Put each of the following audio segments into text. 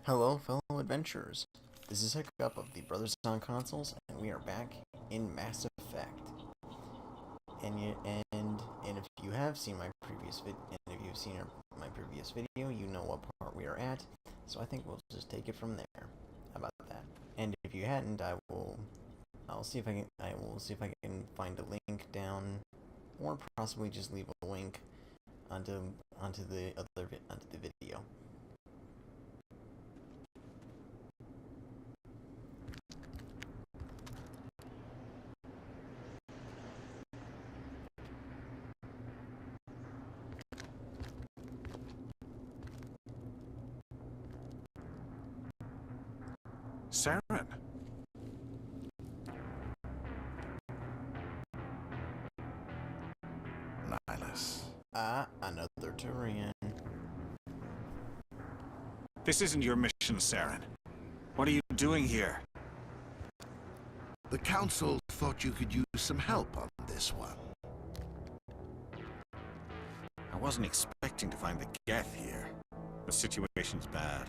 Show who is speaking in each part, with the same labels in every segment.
Speaker 1: Hello, fellow adventurers. This is Hiccup of the Brothers on Consoles, and we are back in Mass Effect. And if you have seen my previous my previous video, you know what part we are at. So I think we'll just take it from there. How about that? And if you hadn't, I'll see if I can find a link down, or possibly just leave a link onto the video.
Speaker 2: Saren. Nihilus.
Speaker 1: Another Turian.
Speaker 2: This isn't your mission, Saren. What are you doing here?
Speaker 3: The Council thought you could use some help on this one.
Speaker 2: I wasn't expecting to find the Geth here. The situation's bad.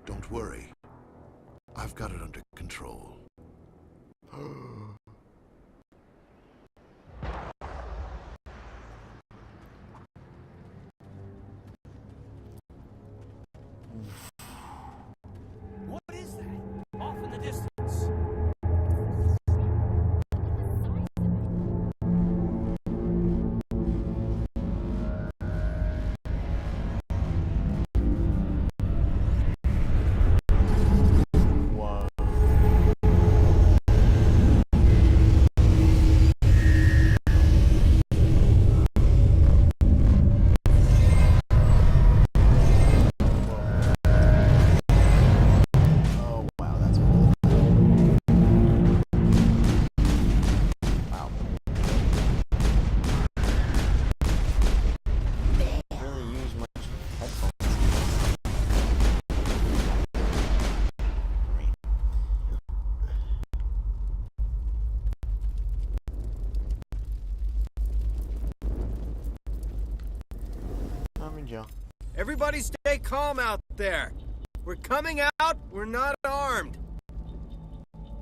Speaker 3: Don't worry. I've got it under control.
Speaker 4: What is that? Off in the distance.
Speaker 5: Everybody stay calm out there. We're coming out, we're not armed.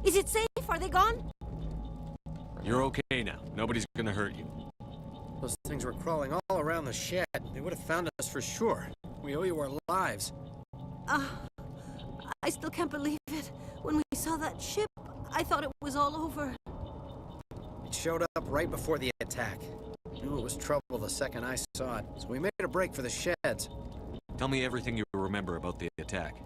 Speaker 6: Is it safe? Are they gone?
Speaker 7: You're okay now. Nobody's gonna hurt you.
Speaker 5: Those things were crawling all around the shed. They would have found us for sure. We owe you our lives.
Speaker 6: I still can't believe it. When we saw that ship, I thought it was all over.
Speaker 5: It showed up right before the attack. Knew it was trouble the second I saw it, so we made a break for the sheds.
Speaker 7: Tell me everything you remember about the attack.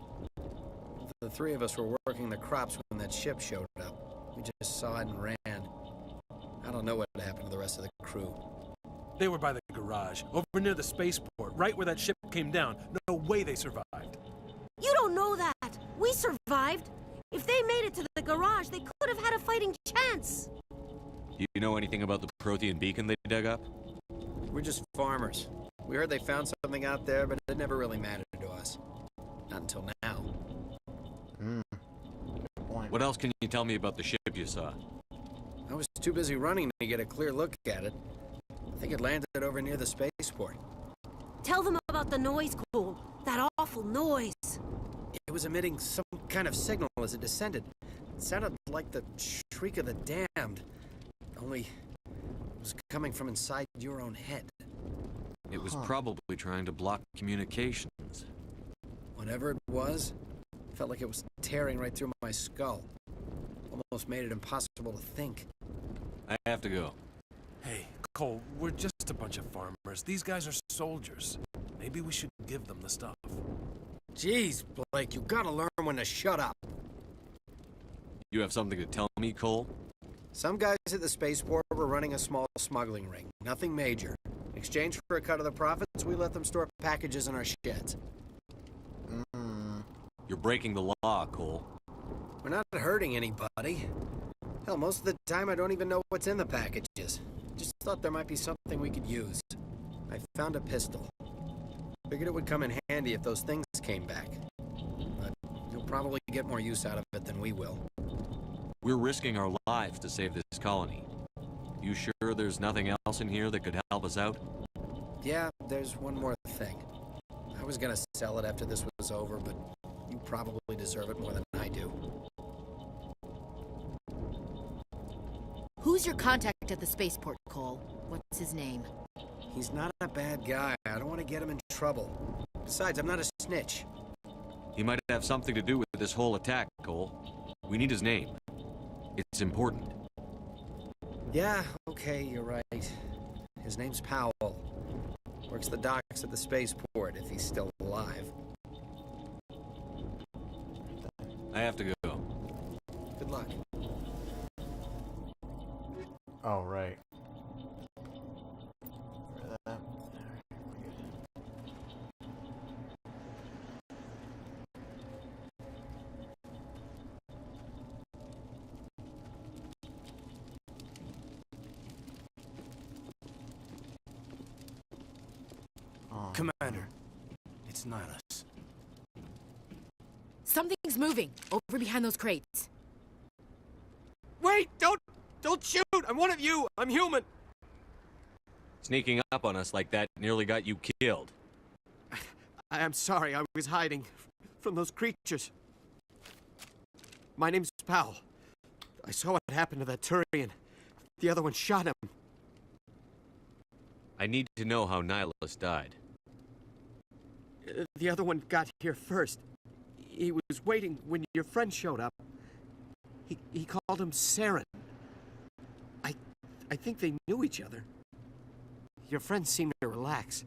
Speaker 5: The three of us were working the crops when that ship showed up. We just saw it and ran. I don't know what happened to the rest of the crew.
Speaker 4: They were by the garage, over near the spaceport, right where that ship came down. No way they survived.
Speaker 6: You don't know that. We survived. If they made it to the garage, they could have had a fighting chance.
Speaker 7: Do you know anything about the Prothean beacon they dug up?
Speaker 5: We're just farmers. We heard they found something out there, but it never really mattered to us. Not until now.
Speaker 1: Good point.
Speaker 7: What else can you tell me about the ship you saw?
Speaker 5: I was too busy running to get a clear look at it. I think it landed over near the spaceport.
Speaker 6: Tell them about the noise, Cole. That awful noise.
Speaker 5: It was emitting some kind of signal as it descended. It sounded like the shriek of the damned. Only it was coming from inside your own head.
Speaker 7: It was probably trying to block communications.
Speaker 5: Whatever it was, it felt like it was tearing right through my skull. Almost made it impossible to think.
Speaker 7: I have to go.
Speaker 4: Hey, Cole, we're just a bunch of farmers. These guys are soldiers. Maybe we should give them the stuff.
Speaker 5: Jeez, Blake, you gotta learn when to shut up.
Speaker 7: You have something to tell me, Cole?
Speaker 5: Some guys at the spaceport were running a small smuggling ring. Nothing major. In exchange for a cut of the profits, we let them store packages in our sheds.
Speaker 7: You're breaking the law, Cole.
Speaker 5: We're not hurting anybody. Hell, most of the time I don't even know what's in the packages. Just thought there might be something we could use. I found a pistol. Figured it would come in handy if those things came back. But you'll probably get more use out of it than we will.
Speaker 7: We're risking our lives to save this colony. You sure there's nothing else in here that could help us out?
Speaker 5: Yeah, there's one more thing. I was gonna sell it after this was over, but you probably deserve it more than I do.
Speaker 8: Who's your contact at the spaceport, Cole? What's his name?
Speaker 5: He's not a bad guy. I don't want to get him in trouble. Besides, I'm not a snitch.
Speaker 7: He might have something to do with this whole attack, Cole. We need his name. It's important.
Speaker 5: Yeah, okay, you're right. His name's Powell. Works the docks at the spaceport, if he's still alive.
Speaker 7: I have to go.
Speaker 5: Good luck.
Speaker 1: Oh, right. Remember that? Alright, we're good.
Speaker 4: Commander, it's Nihilus.
Speaker 8: Something's moving over behind those crates.
Speaker 5: Wait! Don't shoot! I'm one of you! I'm human!
Speaker 7: Sneaking up on us like that nearly got you killed.
Speaker 5: I'm sorry, I was hiding from those creatures. My name's Powell. I saw what happened to that Turian. The other one shot him.
Speaker 7: I need to know how Nihilus died.
Speaker 5: The other one got here first. He was waiting when your friend showed up. He called him Saren. I think they knew each other. Your friend seemed to relax.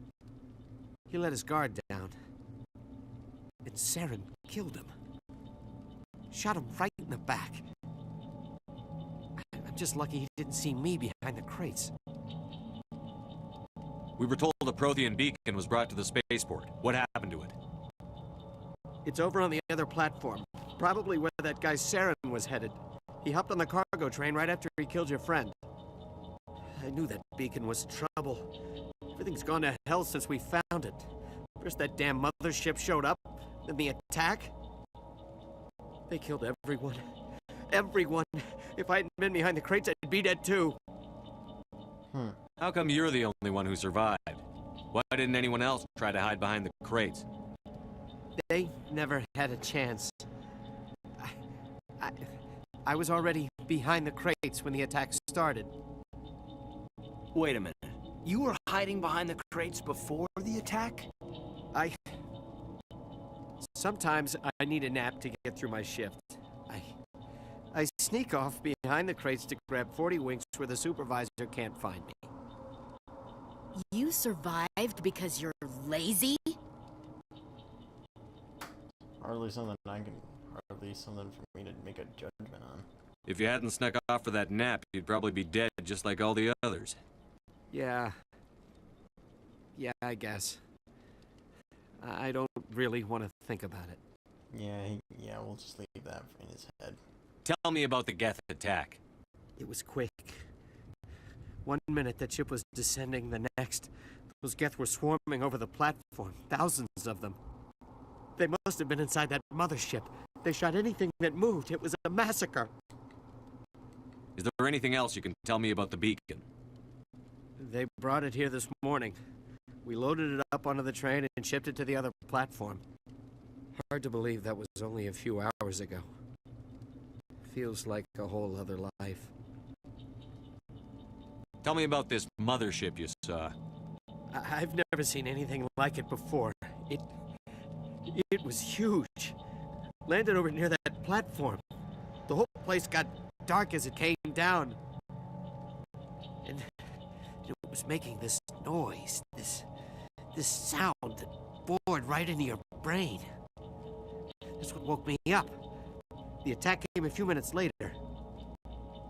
Speaker 5: He let his guard down. And Saren killed him. Shot him right in the back. I'm just lucky he didn't see me behind the crates.
Speaker 7: We were told a Prothean beacon was brought to the spaceport. What happened to it?
Speaker 5: It's over on the other platform. Probably where that guy Saren was headed. He hopped on the cargo train right after he killed your friend. I knew that beacon was trouble. Everything's gone to hell since we found it. First that damn mothership showed up, then the attack. They killed everyone. Everyone. If I hadn't been behind the crates, I'd be dead too.
Speaker 7: How come you're the only one who survived? Why didn't anyone else try to hide behind the crates?
Speaker 5: They never had a chance. I was already behind the crates when the attack started.
Speaker 9: Wait a minute. You were hiding behind the crates before the attack?
Speaker 5: Sometimes I need a nap to get through my shift. I sneak off behind the crates to grab 40 winks where the supervisor can't find me.
Speaker 8: You survived because you're lazy?
Speaker 1: Hardly something hardly something for me to make a judgment on.
Speaker 7: If you hadn't snuck off for that nap, you'd probably be dead just like all the others.
Speaker 5: Yeah, I guess. I don't really want to think about it.
Speaker 1: Yeah, we'll just leave that in his head.
Speaker 7: Tell me about the Geth attack.
Speaker 5: It was quick. 1 minute that ship was descending, the next, those Geth were swarming over the platform. Thousands of them. They must have been inside that mothership. They shot anything that moved. It was a massacre.
Speaker 7: Is there anything else you can tell me about the beacon?
Speaker 5: They brought it here this morning. We loaded it up onto the train and shipped it to the other platform. Hard to believe that was only a few hours ago. Feels like a whole other life.
Speaker 7: Tell me about this mothership you saw.
Speaker 5: I've never seen anything like it before. It was huge. Landed over near that platform. The whole place got dark as it came down. And it was making this noise, this sound that bored right into your brain. That's what woke me up. The attack came a few minutes later.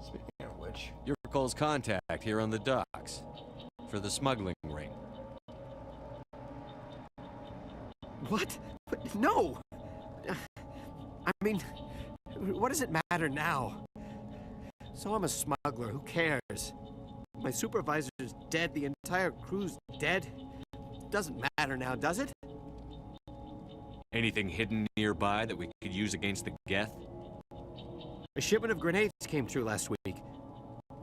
Speaker 1: Speaking of which,
Speaker 7: You're Cole's contact here on the docks for the smuggling ring.
Speaker 5: What? No! I mean, what does it matter now? So I'm a smuggler, who cares? My supervisor's dead, the entire crew's dead. Doesn't matter now, does it?
Speaker 7: Anything hidden nearby that we could use against the Geth?
Speaker 5: A shipment of grenades came through last week.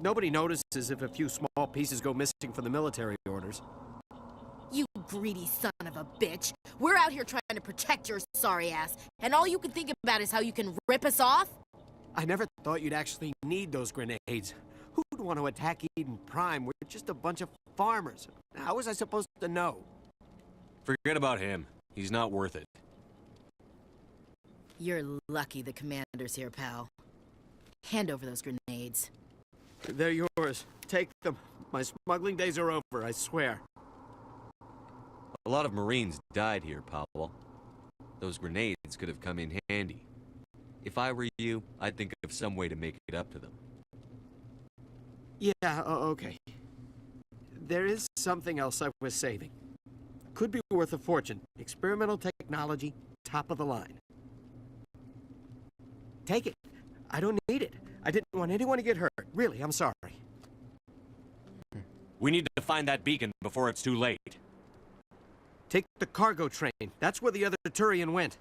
Speaker 5: Nobody notices if a few small pieces go missing from the military orders.
Speaker 8: You greedy son of a bitch. We're out here trying to protect your sorry ass, and all you can think about is how you can rip us off?
Speaker 5: I never thought you'd actually need those grenades. Who'd want to attack Eden Prime? We're just a bunch of farmers. How was I supposed to know?
Speaker 7: Forget about him. He's not worth it.
Speaker 8: You're lucky the commander's here, pal. Hand over those grenades.
Speaker 5: They're yours. Take them. My smuggling days are over, I swear.
Speaker 7: A lot of Marines died here, Powell. Those grenades could have come in handy. If I were you, I'd think of some way to make it up to them.
Speaker 5: Yeah, okay. There is something else I was saving. Could be worth a fortune. Experimental technology, top of the line. Take it. I don't need it. I didn't want anyone to get hurt. Really, I'm sorry.
Speaker 7: We need to find that beacon before it's too late.
Speaker 5: Take the cargo train. That's where the other Turian went.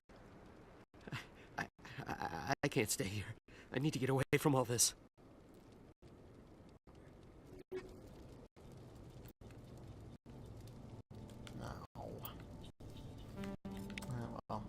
Speaker 5: I can't stay here. I need to get away from all this.
Speaker 1: No. Well.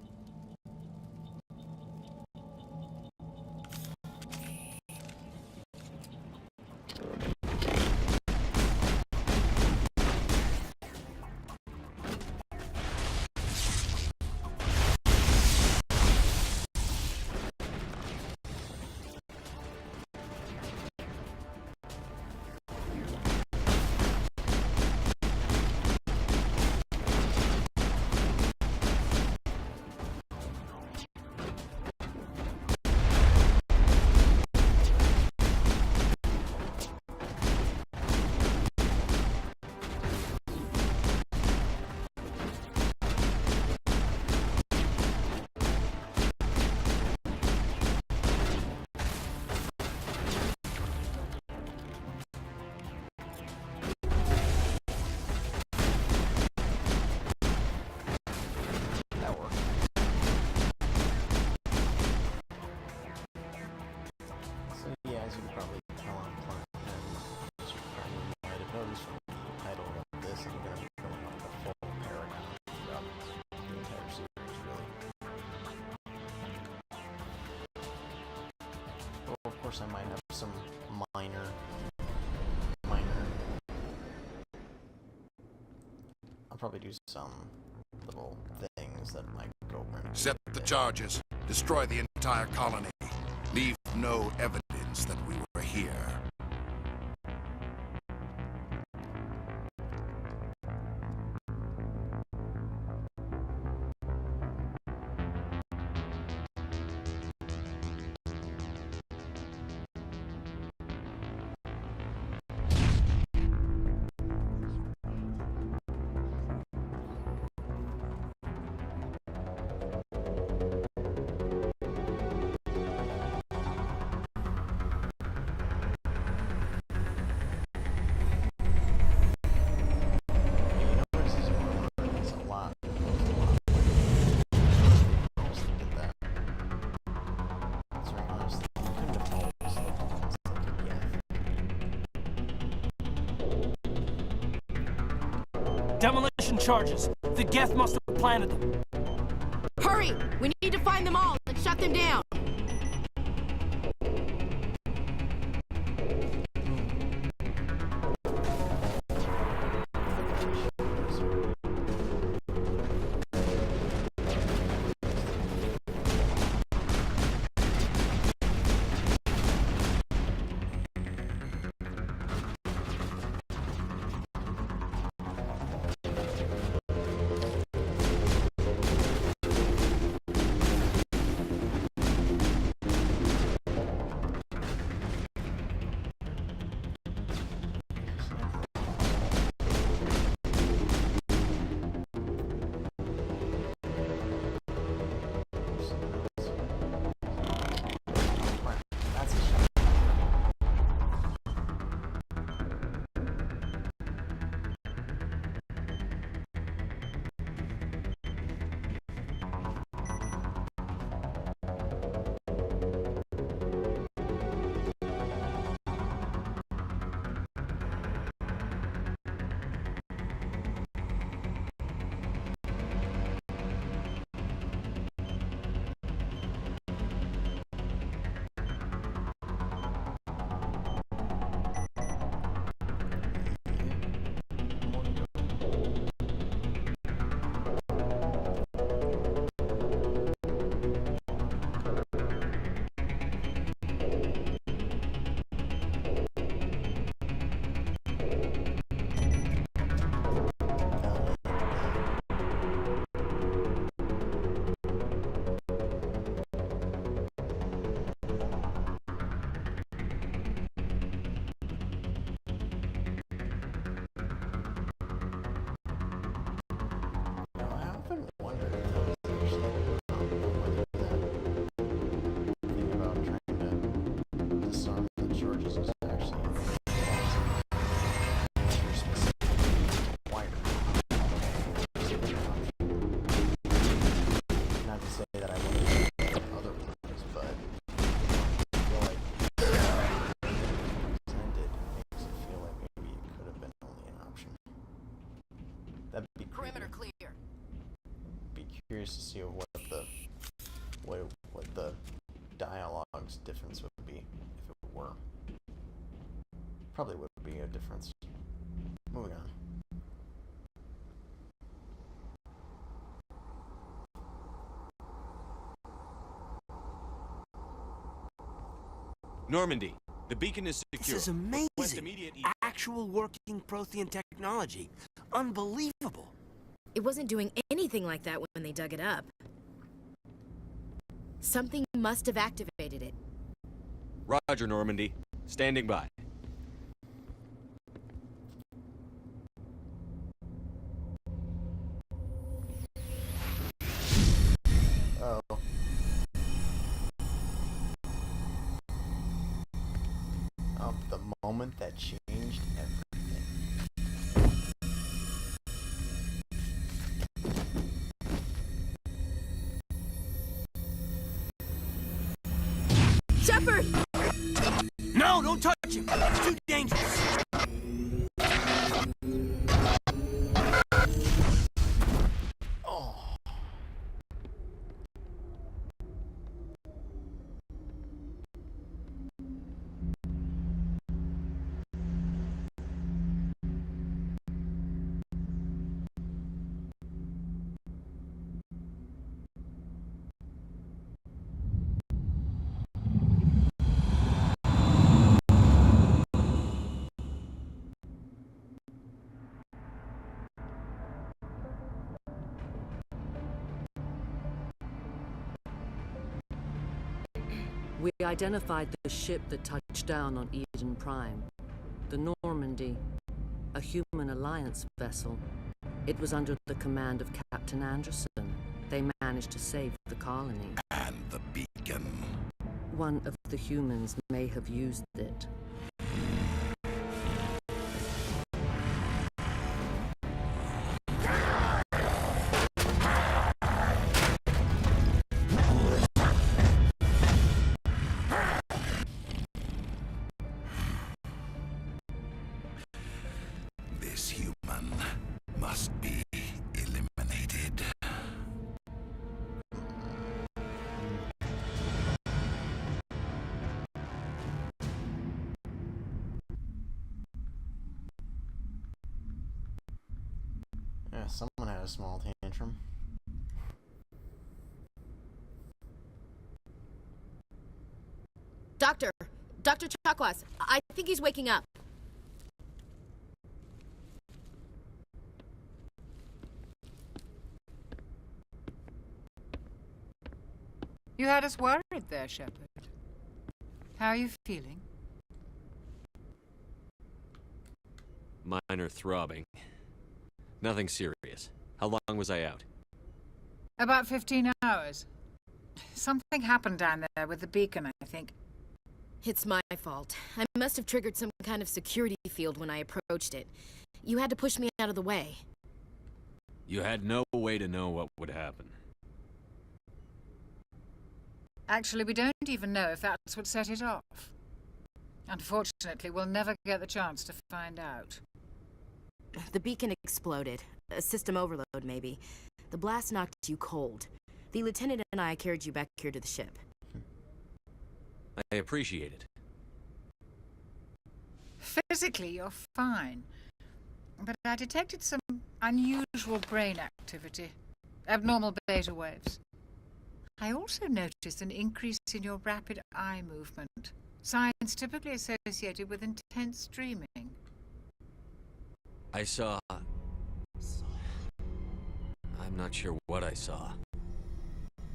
Speaker 1: As you can probably tell, I'm playing, and as you probably might have noticed from the title of this, I'm going to be going on the full Paragon throughout the entire series, really. Well, of course, I might have some minor... I'll probably do some little things that might go over.
Speaker 3: Set the charges. Destroy the entire colony. Leave no evidence that we were here.
Speaker 10: Demolition charges. The Geth must have planted them.
Speaker 8: Hurry! We need to find them all and shut them down!
Speaker 1: That'd be creepy.
Speaker 8: Perimeter clear.
Speaker 1: Be curious to see what the dialogue's difference would be if it were. Probably would be a difference. Moving on.
Speaker 7: Normandy, the beacon is secure.
Speaker 9: This is
Speaker 7: Request
Speaker 9: amazing.
Speaker 7: immediate
Speaker 9: Actual working Prothean technology. Unbelievable.
Speaker 8: It wasn't doing anything like that when they dug it up. Something must have activated it.
Speaker 7: Roger, Normandy. Standing by.
Speaker 1: Oh. Oh, the moment that changed everything.
Speaker 8: Shepard!
Speaker 9: No, don't touch him. It's too dangerous.
Speaker 1: Oh.
Speaker 11: We identified the ship that touched down on Eden Prime. The Normandy, a human alliance vessel. It was under the command of Captain Anderson. They managed to save the colony.
Speaker 3: And the beacon.
Speaker 11: One of the humans may have used it.
Speaker 3: This human must be eliminated.
Speaker 1: Yeah, someone had a small tantrum.
Speaker 8: Dr. Chakwas, I think he's waking up.
Speaker 12: You had us worried there, Shepard. How are you feeling?
Speaker 7: Minor throbbing. Nothing serious. How long was I out?
Speaker 12: About 15 hours. Something happened down there with the beacon, I think.
Speaker 8: It's my fault. I must have triggered some kind of security field when I approached it. You had to push me out of the way.
Speaker 7: You had no way to know what would happen.
Speaker 12: Actually, we don't even know if that's what set it off. Unfortunately, we'll never get the chance to find out.
Speaker 8: The beacon exploded. A system overload, maybe. The blast knocked you cold. The lieutenant and I carried you back here to the ship.
Speaker 7: I appreciate it.
Speaker 12: Physically, you're fine. But I detected some unusual brain activity. Abnormal beta waves. I also noticed an increase in your rapid eye movement. Signs typically associated with intense dreaming.
Speaker 7: I saw... I'm not sure what I saw.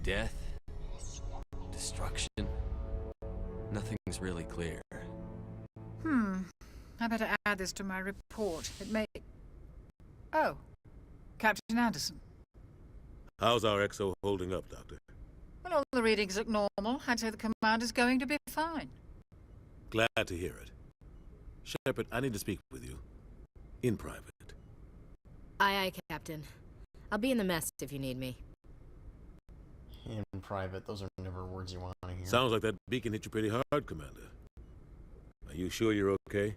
Speaker 7: Death? Destruction? Nothing's really clear.
Speaker 12: I better add this to my report. It may... Oh. Captain Anderson.
Speaker 13: How's our XO holding up, Doctor?
Speaker 12: Well, all the readings look normal. I'd say the commander's going to be fine.
Speaker 13: Glad to hear it. Shepard, I need to speak with you. In private.
Speaker 8: Aye, Captain. I'll be in the mess if you need me.
Speaker 1: In private, those are never words you want to hear.
Speaker 13: Sounds like that beacon hit you pretty hard, Commander. Are you sure you're okay?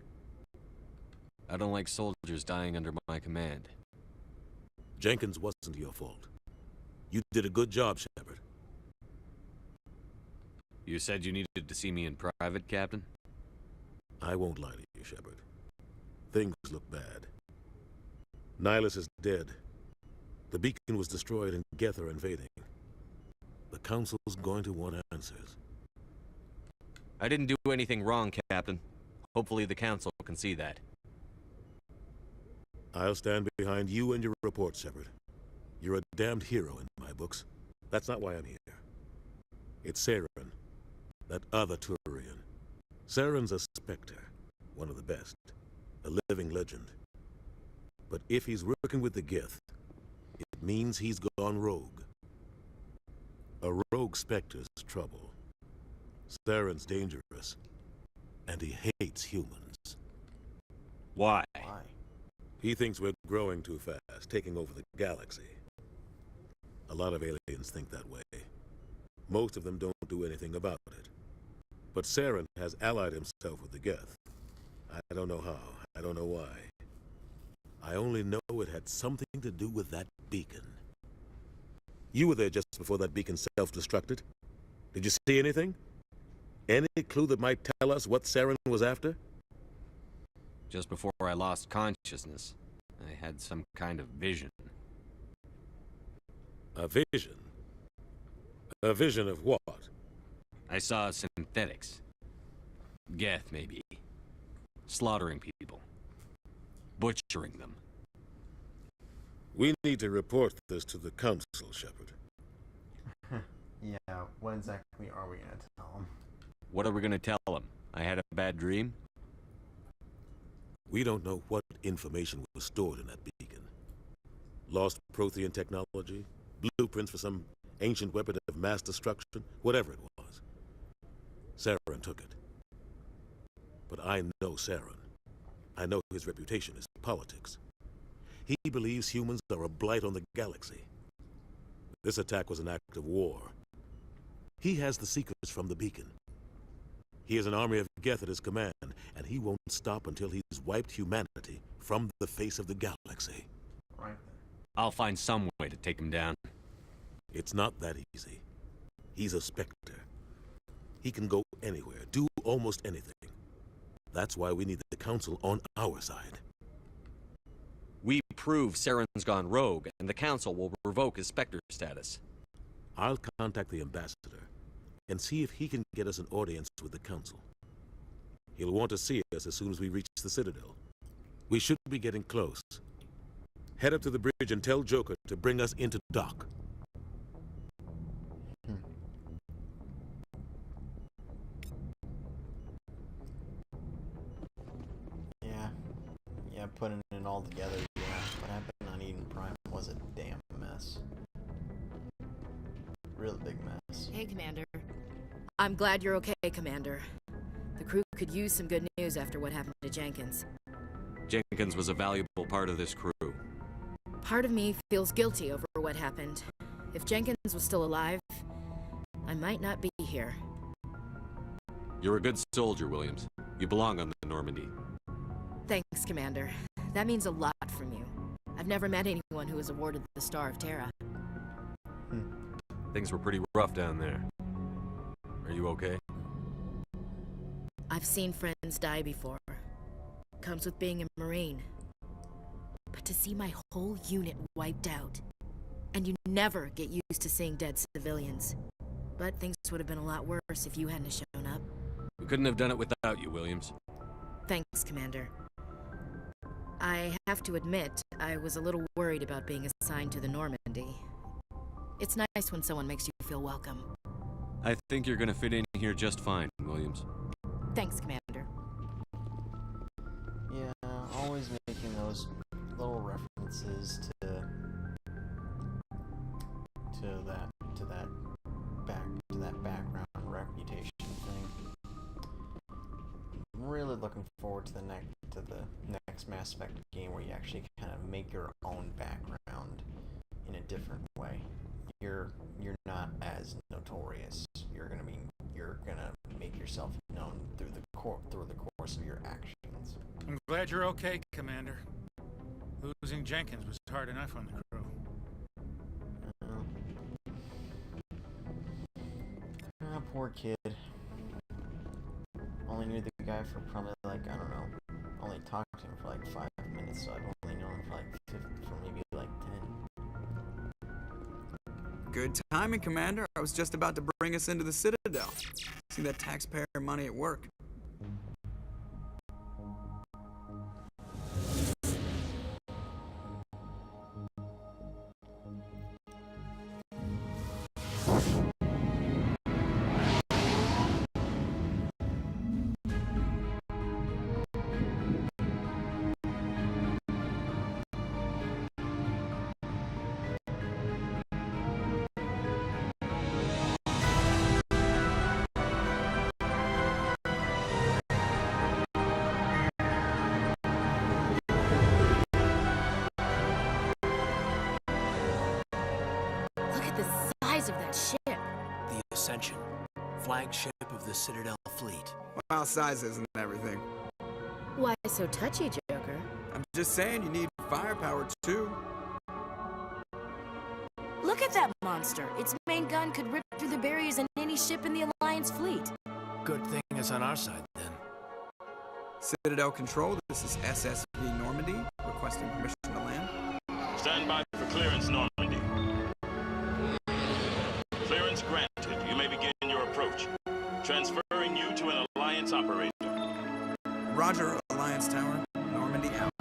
Speaker 7: I don't like soldiers dying under my command.
Speaker 13: Jenkins wasn't your fault. You did a good job, Shepard.
Speaker 7: You said you needed to see me in private, Captain?
Speaker 13: I won't lie to you, Shepard. Things look bad. Nihilus is dead. The beacon was destroyed and Geth are invading. The Council's going to want answers.
Speaker 7: I didn't do anything wrong, Captain. Hopefully the Council can see that.
Speaker 13: I'll stand behind you and your report, Shepard. You're a damned hero in my books. That's not why I'm here. It's Saren, that other Turian. Saren's a Spectre, one of the best, a living legend. But if he's working with the Geth, it means he's gone rogue. A rogue Spectre's trouble. Saren's dangerous, and he hates humans.
Speaker 7: Why?
Speaker 13: He thinks we're growing too fast, taking over the galaxy. A lot of aliens think that way. Most of them don't do anything about it. But Saren has allied himself with the Geth. I don't know how, I don't know why. I only know it had something to do with that beacon. You were there just before that beacon self-destructed. Did you see anything? Any clue that might tell us what Saren was after?
Speaker 7: Just before I lost consciousness, I had some kind of vision.
Speaker 13: A vision? A vision of what?
Speaker 7: I saw synthetics. Geth, maybe. Slaughtering people. Butchering them.
Speaker 13: We need to report this to the Council, Shepard.
Speaker 1: Yeah, what exactly are we gonna tell them?
Speaker 7: What are we gonna tell them? I had a bad dream?
Speaker 13: We don't know what information was stored in that beacon. Lost Prothean technology, blueprints for some ancient weapon of mass destruction, whatever it was. Saren took it. But I know Saren. I know his reputation is politics. He believes humans are a blight on the galaxy. This attack was an act of war. He has the secrets from the beacon. He has an army of Geth at his command, and he won't stop until he's wiped humanity from the face of the galaxy.
Speaker 1: Right.
Speaker 7: I'll find some way to take him down.
Speaker 13: It's not that easy. He's a Spectre. He can go anywhere, do almost anything. That's why we need the Council on our side.
Speaker 7: We prove Saren's gone rogue, and the Council will revoke his Spectre status.
Speaker 13: I'll contact the Ambassador and see if he can get us an audience with the Council. He'll want to see us as soon as we reach the Citadel. We should be getting close. Head up to the bridge and tell Joker to bring us into dock.
Speaker 1: Yeah, putting it all together, yeah. What happened on Eden Prime was a damn mess. Real big mess.
Speaker 8: Hey, Commander. I'm glad you're okay, Commander. The crew could use some good news after what happened to Jenkins.
Speaker 7: Jenkins was a valuable part of this crew.
Speaker 8: Part of me feels guilty over what happened. If Jenkins was still alive, I might not be here.
Speaker 7: You're a good soldier, Williams. You belong on the Normandy.
Speaker 8: Thanks, Commander. That means a lot from you. I've never met anyone who was awarded the Star of Terra.
Speaker 7: Things were pretty rough down there. Are you okay?
Speaker 8: I've seen friends die before. Comes with being a Marine. But to see my whole unit wiped out, and you never get used to seeing dead civilians. But things would have been a lot worse if you hadn't shown up.
Speaker 7: We couldn't have done it without you, Williams.
Speaker 8: Thanks, Commander. I have to admit, I was a little worried about being assigned to the Normandy. It's nice when someone makes you feel welcome.
Speaker 7: I think you're gonna fit in here just fine, Williams.
Speaker 8: Thanks, Commander.
Speaker 1: Yeah, always making those little references to that background reputation thing. I'm really looking forward to the next Mass Effect game where you actually kind of make your own background in a different way. You're not as notorious. You're gonna make yourself known through the course of your actions.
Speaker 14: I'm glad you're okay, Commander. Losing Jenkins was hard enough on the crew.
Speaker 1: Poor kid. Only knew the guy for probably like, I don't know, only talked to him for like 5 minutes, so I've only known him for like for maybe like 10.
Speaker 14: Good timing, Commander. I was just about to bring us into the Citadel. See that taxpayer money at work.
Speaker 8: Of that ship.
Speaker 9: The Ascension, flagship of the Citadel fleet.
Speaker 14: Well, size isn't everything.
Speaker 8: Why so touchy, Joker?
Speaker 14: I'm just saying you need firepower too.
Speaker 8: Look at that monster. Its main gun could rip through the barriers in any ship in the Alliance fleet.
Speaker 9: Good thing it's on our side, then.
Speaker 14: Citadel Control, this is SSV Normandy, requesting permission to land.
Speaker 15: Stand by for clearance, Normandy. Clearance granted. You may begin your approach. Transferring you to an Alliance operator.
Speaker 14: Roger, Alliance Tower. Normandy out.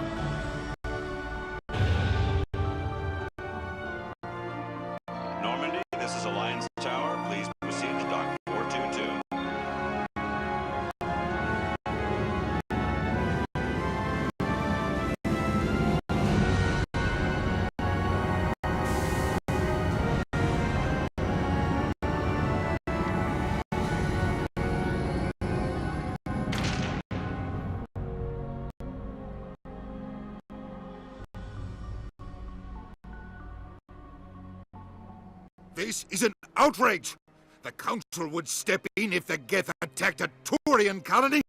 Speaker 15: Normandy, this is Alliance Tower. Please proceed to Dock 422.
Speaker 3: This is an outrage! The Council would step in if the Geth attacked a Turian colony!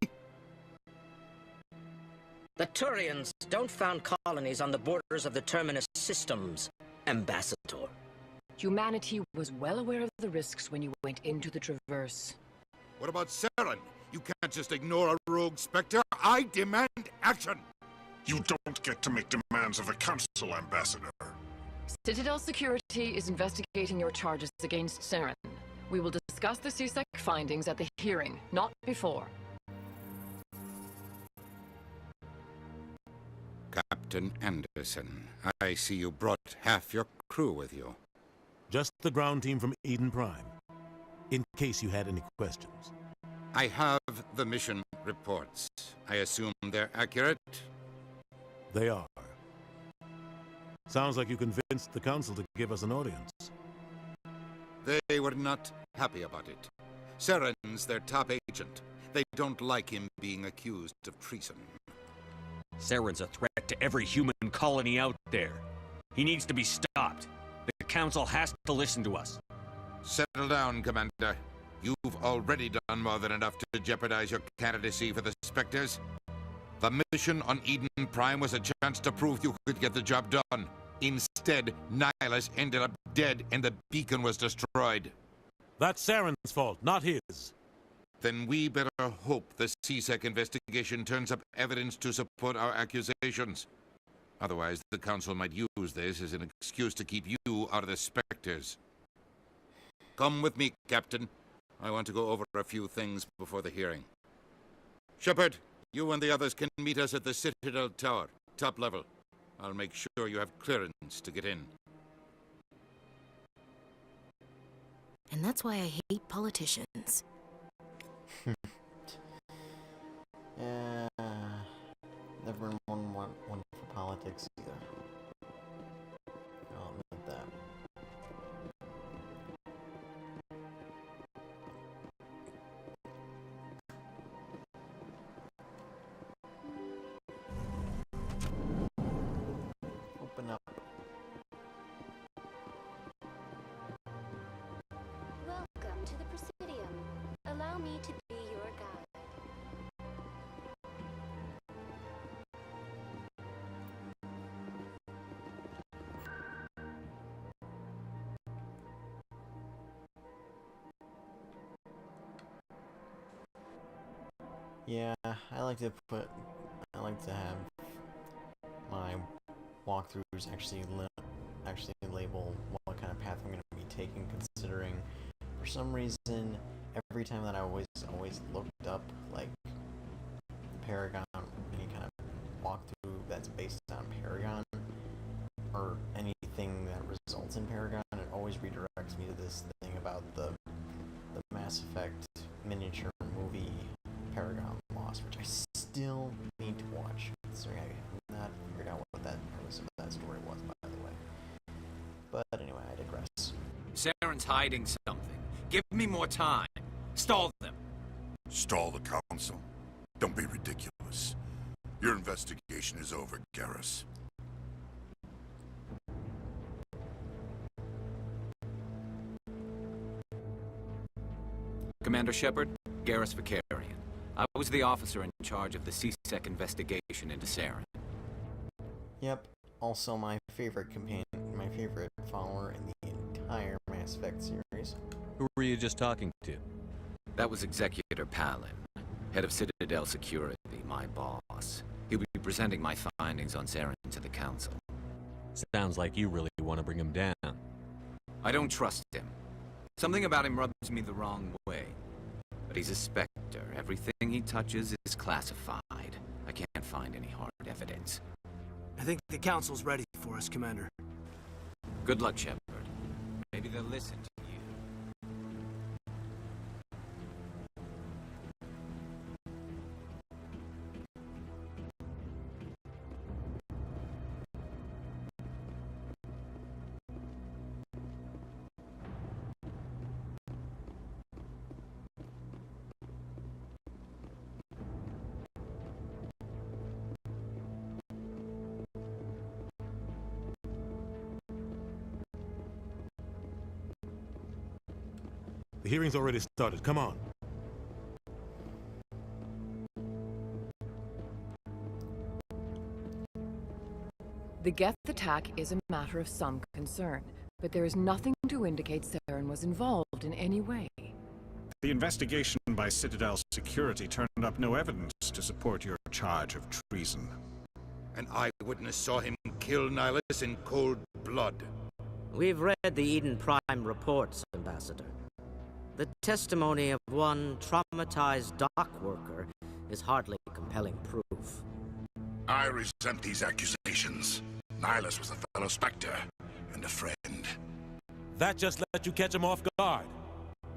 Speaker 16: The Turians don't found colonies on the borders of the Terminus systems, Ambassador.
Speaker 17: Humanity was well aware of the risks when you went into the Traverse.
Speaker 3: What about Saren? You can't just ignore a rogue Spectre. I demand action!
Speaker 18: You don't get to make demands of the Council, Ambassador.
Speaker 17: Citadel Security is investigating your charges against Saren. We will discuss the CSEC findings at the hearing, not before.
Speaker 3: Captain Anderson, I see you brought half your crew with you.
Speaker 13: Just the ground team from Eden Prime, in case you had any questions.
Speaker 3: I have the mission reports. I assume they're accurate?
Speaker 13: They are. Sounds like you convinced the Council to give us an audience.
Speaker 3: They were not happy about it. Saren's their top agent. They don't like him being accused of treason.
Speaker 7: Saren's a threat to every human colony out there. He needs to be stopped. The Council has to listen to us.
Speaker 3: Settle down, Commander. You've already done more than enough to jeopardize your candidacy for the Spectres. The mission on Eden Prime was a chance to prove you could get the job done. Instead, Nihilus ended up dead and the beacon was destroyed.
Speaker 13: That's Saren's fault, not his.
Speaker 3: Then we better hope the CSEC investigation turns up evidence to support our accusations. Otherwise, the Council might use this as an excuse to keep you out of the Spectres. Come with me, Captain. I want to go over a few things before the hearing. Shepard, you and the others can meet us at the Citadel Tower, top level. I'll make sure you have clearance to get in.
Speaker 8: And that's why I hate politicians.
Speaker 1: Yeah, never been one for politics either. I'll admit that. Open up.
Speaker 19: Welcome to the Presidium. Allow me to be your guide.
Speaker 1: Yeah, I like to have my walkthroughs actually label what kind of path I'm going to be taking, considering for some reason every time that I always looked up like Paragon, any kind of walkthrough that's based on Paragon or anything that results in Paragon, it always redirects me to this thing about the Mass Effect miniature movie Paragon Lost, which I still need to watch, considering I have not figured out what that premise of that story was, by the way. But anyway, I digress.
Speaker 9: Saren's hiding something. Give me more time. Stall them.
Speaker 18: Stall the council? Don't be ridiculous. Your investigation is over, Garrus.
Speaker 14: Commander Shepard, Garrus Vicarian. I was the officer in charge of the C-Sec investigation into Saren.
Speaker 1: Yep, also my favorite companion, my favorite follower in the entire Mass Effect series.
Speaker 7: Who were you just talking to?
Speaker 14: That was Executor Palin, head of Citadel Security, my boss. He'll be presenting my findings on Saren to the Council.
Speaker 7: Sounds like you really want to bring him down.
Speaker 14: I don't trust him. Something about him rubs me the wrong way. But he's a Spectre. Everything he touches is classified. I can't find any hard evidence.
Speaker 10: I think the Council's ready for us, Commander.
Speaker 14: Good luck, Shepard. Maybe they'll listen to you.
Speaker 13: The hearing's already started. Come on.
Speaker 17: The Geth attack is a matter of some concern, but there is nothing to indicate Saren was involved in any way.
Speaker 18: The investigation by Citadel Security turned up no evidence to support your charge of treason.
Speaker 3: An eyewitness saw him kill Nihilus in cold blood.
Speaker 16: We've read the Eden Prime reports, Ambassador. The testimony of one traumatized dock worker is hardly compelling proof.
Speaker 18: I resent these accusations. Nihilus was a fellow Spectre and a friend.
Speaker 13: That just let you catch him off guard.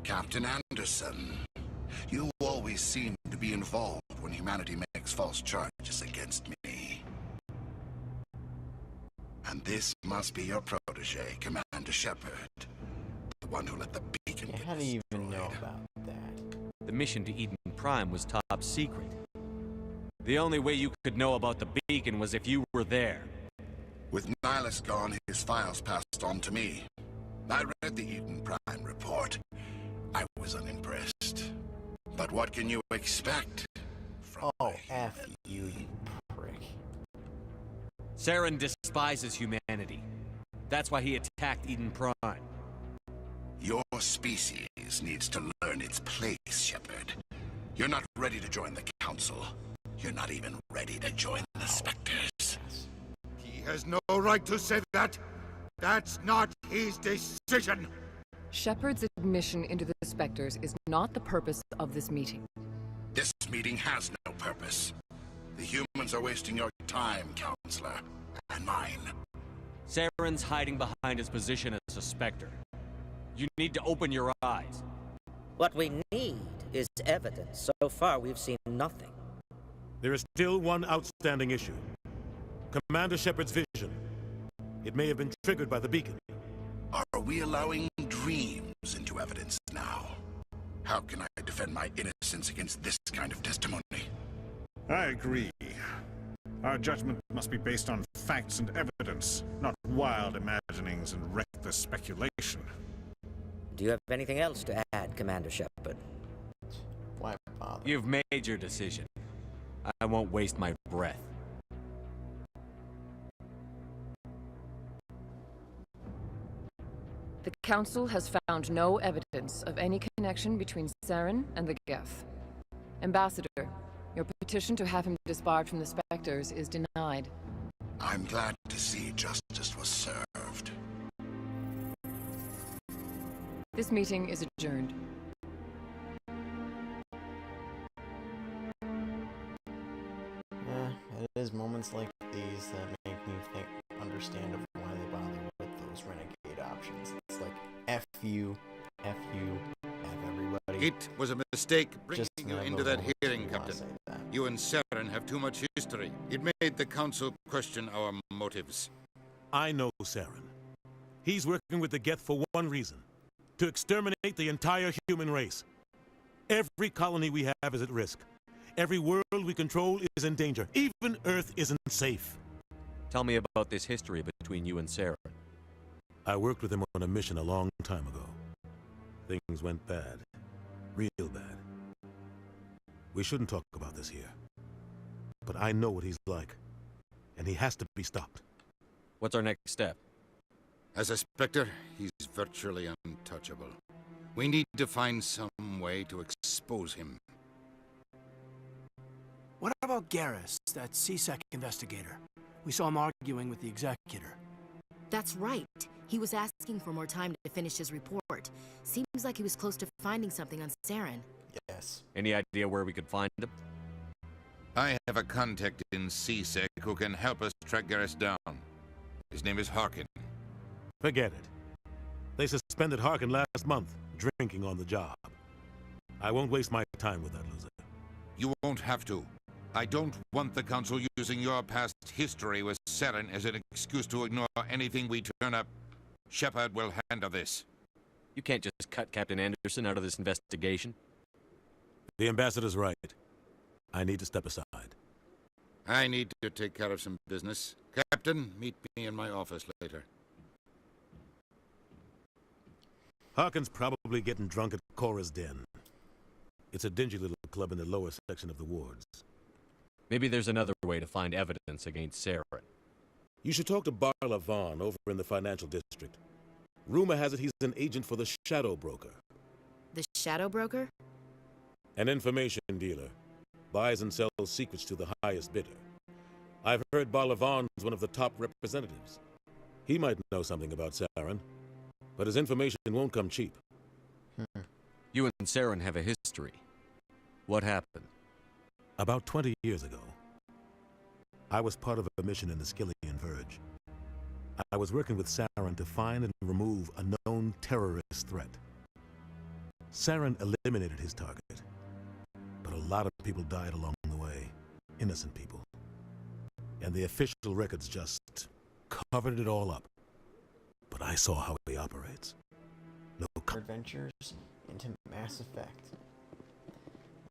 Speaker 18: Captain Anderson, you always seem to be involved when humanity makes false charges against me. And this must be your protege, Commander Shepard. The one who let the beacon get
Speaker 1: How do you even know about that?
Speaker 7: The mission to Eden Prime was top secret. The only way you could know about the beacon was if you were there.
Speaker 18: With Nihilus gone, his files passed on to me. I read the Eden Prime report. I was unimpressed. But what can you expect from
Speaker 1: F you, you prick.
Speaker 7: Saren despises humanity. That's why he attacked Eden Prime.
Speaker 18: Your species needs to learn its place, Shepard. You're not ready to join the Council. You're not even ready to join the Spectres.
Speaker 3: He has no right to say that. That's not his decision.
Speaker 17: Shepard's admission into the Spectres is not the purpose of this meeting.
Speaker 18: This meeting has no purpose. The humans are wasting your time, Counselor, and mine.
Speaker 7: Saren's hiding behind his position as a Spectre. You need to open your eyes.
Speaker 16: What we need is evidence. So far, we've seen nothing.
Speaker 13: There is still one outstanding issue. Commander Shepard's vision. It may have been triggered by the beacon.
Speaker 18: Are we allowing dreams into evidence now? How can I defend my innocence against this kind of testimony?
Speaker 20: I agree. Our judgment must be based on facts and evidence, not wild imaginings and reckless speculation.
Speaker 16: Do you have anything else to add, Commander Shepard?
Speaker 1: Why bother?
Speaker 7: You've made your decision. I won't waste my breath.
Speaker 17: The Council has found no evidence of any connection between Saren and the Geth. Ambassador, petition to have him disbarred from the Spectres is denied.
Speaker 18: I'm glad to see justice was served.
Speaker 17: This meeting is adjourned.
Speaker 1: It is moments like these that make me understand of why they bother with those renegade options. It's like, F you, F everybody.
Speaker 3: It was a mistake bringing
Speaker 1: Just
Speaker 3: you
Speaker 1: have
Speaker 3: into
Speaker 1: those
Speaker 3: that
Speaker 1: moments
Speaker 3: hearing,
Speaker 1: when you wanna
Speaker 3: Captain.
Speaker 1: say that.
Speaker 3: You and Saren have too much history. It made the Council question our motives.
Speaker 13: I know Saren. He's working with the Geth for one reason. To exterminate the entire human race. Every colony we have is at risk. Every world we control is in danger. Even Earth isn't safe.
Speaker 7: Tell me about this history between you and Saren.
Speaker 13: I worked with him on a mission a long time ago. Things went bad. Real bad. We shouldn't talk about this here. But I know what he's like. And he has to be stopped.
Speaker 7: What's our next step?
Speaker 3: As a Spectre, he's virtually untouchable. We need to find some way to expose him.
Speaker 10: What about Garrus, that CSEC investigator? We saw him arguing with the executor.
Speaker 8: That's right. He was asking for more time to finish his report. Seems like he was close to finding something on Saren.
Speaker 1: Yes.
Speaker 7: Any idea where we could find him?
Speaker 3: I have a contact in CSEC who can help us track Garrus down. His name is Harkin.
Speaker 13: Forget it. They suspended Harkin last month, drinking on the job. I won't waste my time with that loser.
Speaker 3: You won't have to. I don't want the Council using your past history with Saren as an excuse to ignore anything we turn up. Shepard will handle this.
Speaker 7: You can't just cut Captain Anderson out of this investigation.
Speaker 13: The ambassador's right. I need to step aside.
Speaker 3: I need to take care of some business. Captain, meet me in my office later.
Speaker 13: Harkin's probably getting drunk at Cora's Den. It's a dingy little club in the lower section of the wards.
Speaker 7: Maybe there's another way to find evidence against Saren.
Speaker 13: You should talk to Barla Vaughn over in the financial district. Rumor has it he's an agent for the Shadow Broker.
Speaker 8: The Shadow Broker?
Speaker 13: An information dealer. Buys and sells secrets to the highest bidder. I've heard Barla Vaughn's one of the top representatives. He might know something about Saren, but his information won't come cheap.
Speaker 7: You and Saren have a history. What happened?
Speaker 13: About 20 years ago, I was part of a mission in the Skillian Verge. I was working with Saren to find and remove a known terrorist threat. Saren eliminated his target, but a lot of people died along the way, innocent people. And the official records just covered it all up. But I saw how he operates. No
Speaker 1: Adventures into Mass Effect.